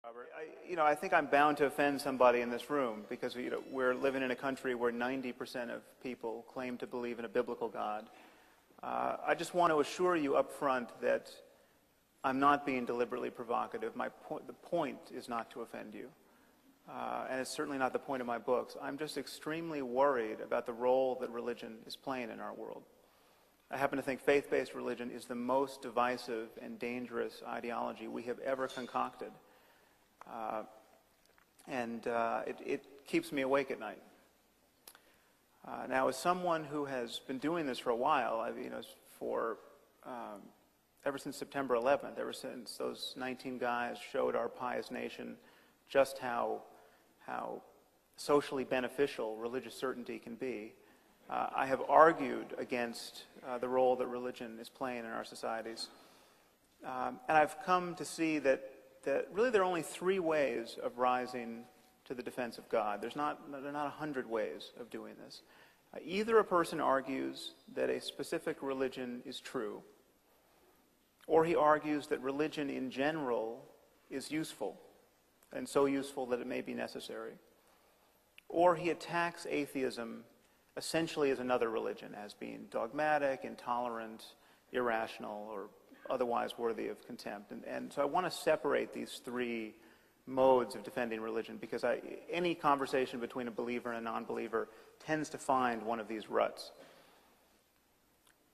Robert, I think I'm bound to offend somebody in this room because we're living in a country where 90% of people claim to believe in a biblical God. I just want to assure you up front that I'm not being deliberately provocative. The point is not to offend you, and it's certainly not the point of my books. I'm just extremely worried about the role that religion is playing in our world. I happen to think faith-based religion is the most divisive and dangerous ideology we have ever concocted. It keeps me awake at night. Now, as someone who has been doing this for a while, ever since September 11th, ever since those 19 guys showed our pious nation just how socially beneficial religious certainty can be, I have argued against the role that religion is playing in our societies. And I've come to see that really there are only three ways of rising to the defense of God. There are not 100 ways of doing this. Either a person argues that a specific religion is true, or he argues that religion in general is useful, and so useful that it may be necessary, or he attacks atheism essentially as another religion, as being dogmatic, intolerant, irrational, or otherwise worthy of contempt. And so I want to separate these three modes of defending religion, because any conversation between a believer and a non-believer tends to find one of these ruts.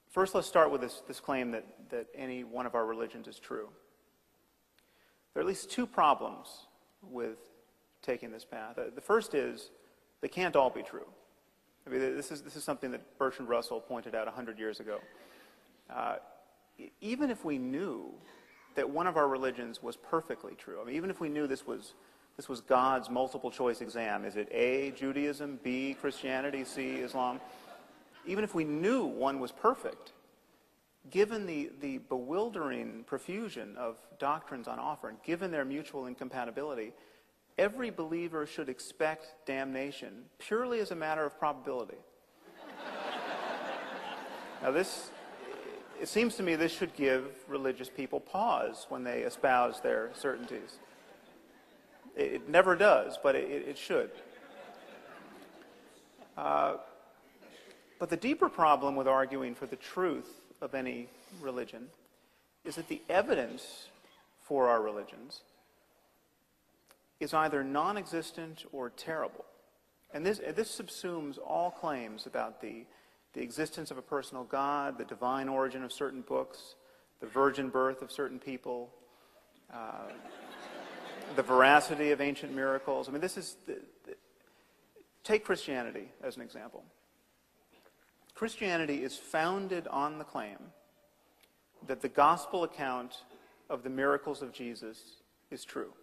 First, let's start with this claim that any one of our religions is true. There are at least two problems with taking this path. The first is they can't all be true. I mean, this is something that Bertrand Russell pointed out 100 years ago. Even if we knew that one of our religions was perfectly true, I mean, even if we knew this was God's multiple choice exam, is it A, Judaism, B, Christianity, C, Islam, even if we knew one was perfect, given the bewildering profusion of doctrines on offer, and given their mutual incompatibility, every believer should expect damnation purely as a matter of probability. Now it seems to me this should give religious people pause when they espouse their certainties. It never does, but it should. But the deeper problem with arguing for the truth of any religion is that the evidence for our religions is either non-existent or terrible. And this subsumes all claims about the existence of a personal God, the divine origin of certain books, the virgin birth of certain people, the veracity of ancient miracles. I mean, take Christianity as an example. Christianity is founded on the claim that the gospel account of the miracles of Jesus is true.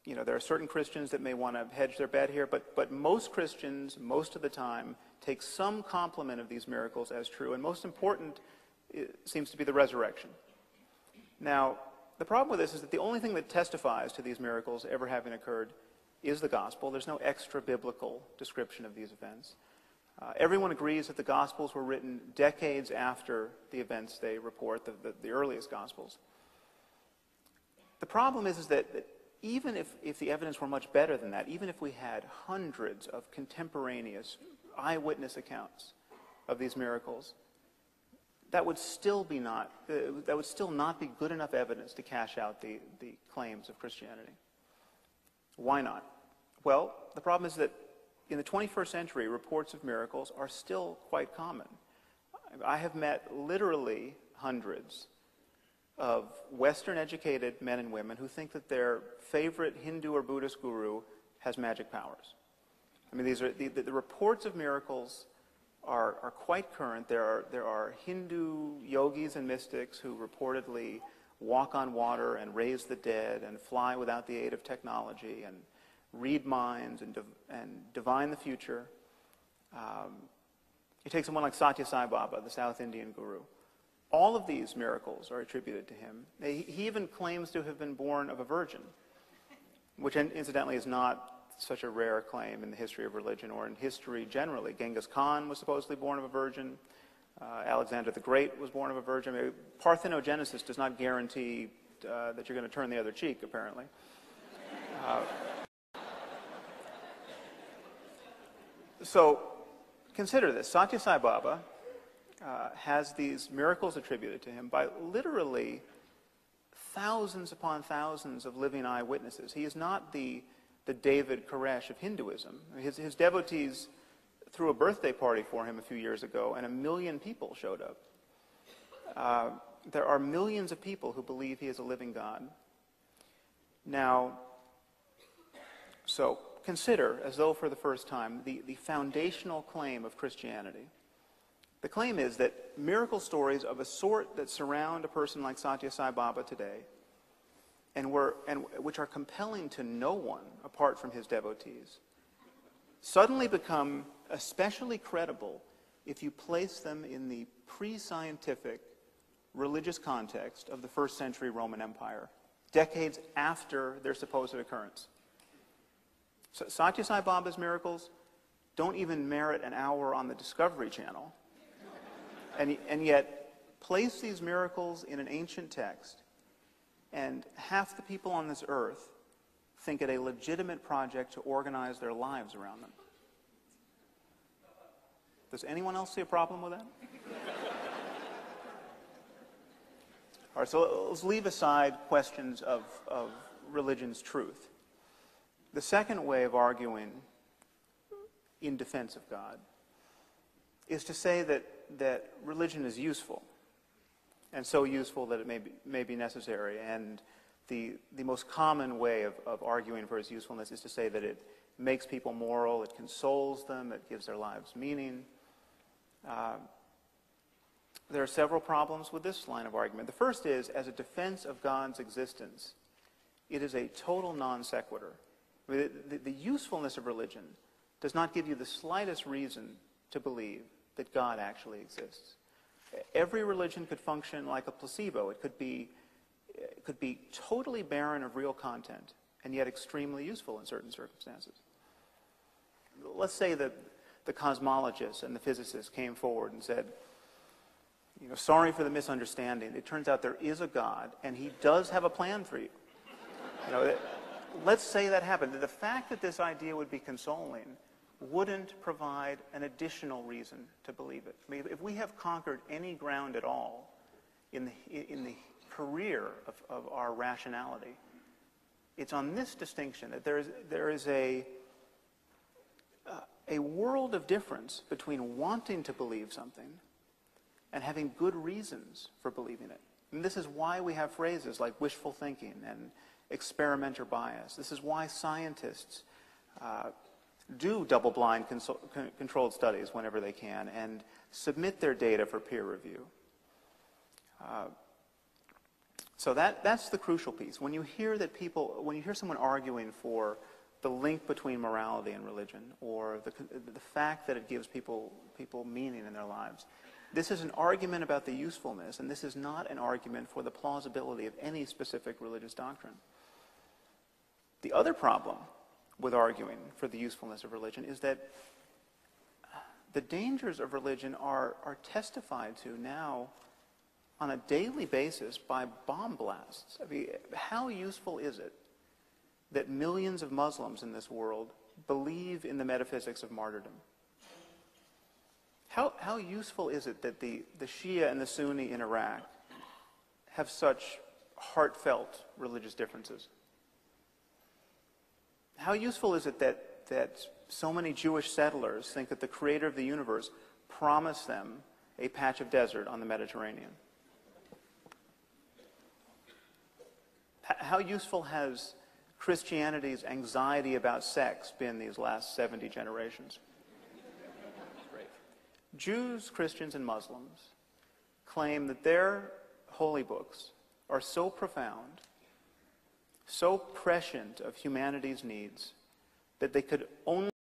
There are certain Christians that may want to hedge their bet here, but most Christians, most of the time, take some complement of these miracles as true, and most important seems to be the resurrection. Now, the problem with this is that the only thing that testifies to these miracles ever having occurred is the gospel. There's no extra-biblical description of these events. Everyone agrees that the Gospels were written decades after the events they report, the earliest Gospels. The problem is that even if the evidence were much better than that, even if we had hundreds of contemporaneous eyewitness accounts of these miracles, that would still not be good enough evidence to cash out the claims of Christianity. Why not? Well, the problem is that in the 21st century, reports of miracles are still quite common. I have met literally hundreds of Western-educated men and women who think that their favorite Hindu or Buddhist guru has magic powers. I mean, the reports of miracles are quite current. There are Hindu yogis and mystics who reportedly walk on water and raise the dead and fly without the aid of technology and read minds and divine the future. You take someone like Satya Sai Baba, the South Indian guru. All of these miracles are attributed to him. He even claims to have been born of a virgin, which incidentally is not such a rare claim in the history of religion or in history generally. Genghis Khan was supposedly born of a virgin. Alexander the Great was born of a virgin. Parthenogenesis does not guarantee that you're going to turn the other cheek, apparently. So consider this. Satya Sai Baba has these miracles attributed to him by literally thousands upon thousands of living eyewitnesses. He is not the David Koresh of Hinduism. His devotees threw a birthday party for him a few years ago, and 1 million people showed up. There are millions of people who believe he is a living God. Now, so consider, as though for the first time, the foundational claim of Christianity. The claim is that miracle stories of a sort that surround a person like Satya Sai Baba today, and which are compelling to no one apart from his devotees, suddenly become especially credible if you place them in the pre-scientific religious context of the first century Roman Empire, decades after their supposed occurrence. So Satya Sai Baba's miracles don't even merit an hour on the Discovery Channel. And yet, place these miracles in an ancient text, and half the people on this earth think it a legitimate project to organize their lives around them. Does anyone else see a problem with that? All right, so let's leave aside questions of religion's truth. The second way of arguing in defense of God is to say that religion is useful, and so useful that it may be necessary. And the most common way of arguing for its usefulness is to say that it makes people moral, it consoles them, it gives their lives meaning. There are several problems with this line of argument. The first is, as a defense of God's existence, it is a total non sequitur. I mean, the usefulness of religion does not give you the slightest reason to believe that God actually exists. Every religion could function like a placebo. It could be totally barren of real content, and yet extremely useful in certain circumstances. Let's say that the cosmologists and the physicists came forward and said, sorry for the misunderstanding. It turns out there is a God, and he does have a plan for you. Let's say that happened. The fact that this idea would be consoling wouldn't provide an additional reason to believe it. I mean, if we have conquered any ground at all in the career of our rationality, it's on this distinction that there is a world of difference between wanting to believe something and having good reasons for believing it. And this is why we have phrases like wishful thinking and experimenter bias. This is why scientists do double-blind controlled studies whenever they can and submit their data for peer review. So that's the crucial piece. When you hear someone arguing for the link between morality and religion, or the fact that it gives people meaning in their lives, this is an argument about the usefulness, and this is not an argument for the plausibility of any specific religious doctrine. The other problem with arguing for the usefulness of religion is that the dangers of religion are testified to now on a daily basis by bomb blasts. I mean, how useful is it that millions of Muslims in this world believe in the metaphysics of martyrdom? How useful is it that the Shia and the Sunni in Iraq have such heartfelt religious differences? How useful is it that so many Jewish settlers think that the creator of the universe promised them a patch of desert on the Mediterranean? How useful has Christianity's anxiety about sex been these last 70 generations? Jews, Christians, and Muslims claim that their holy books are so profound, so prescient of humanity's needs, that they could only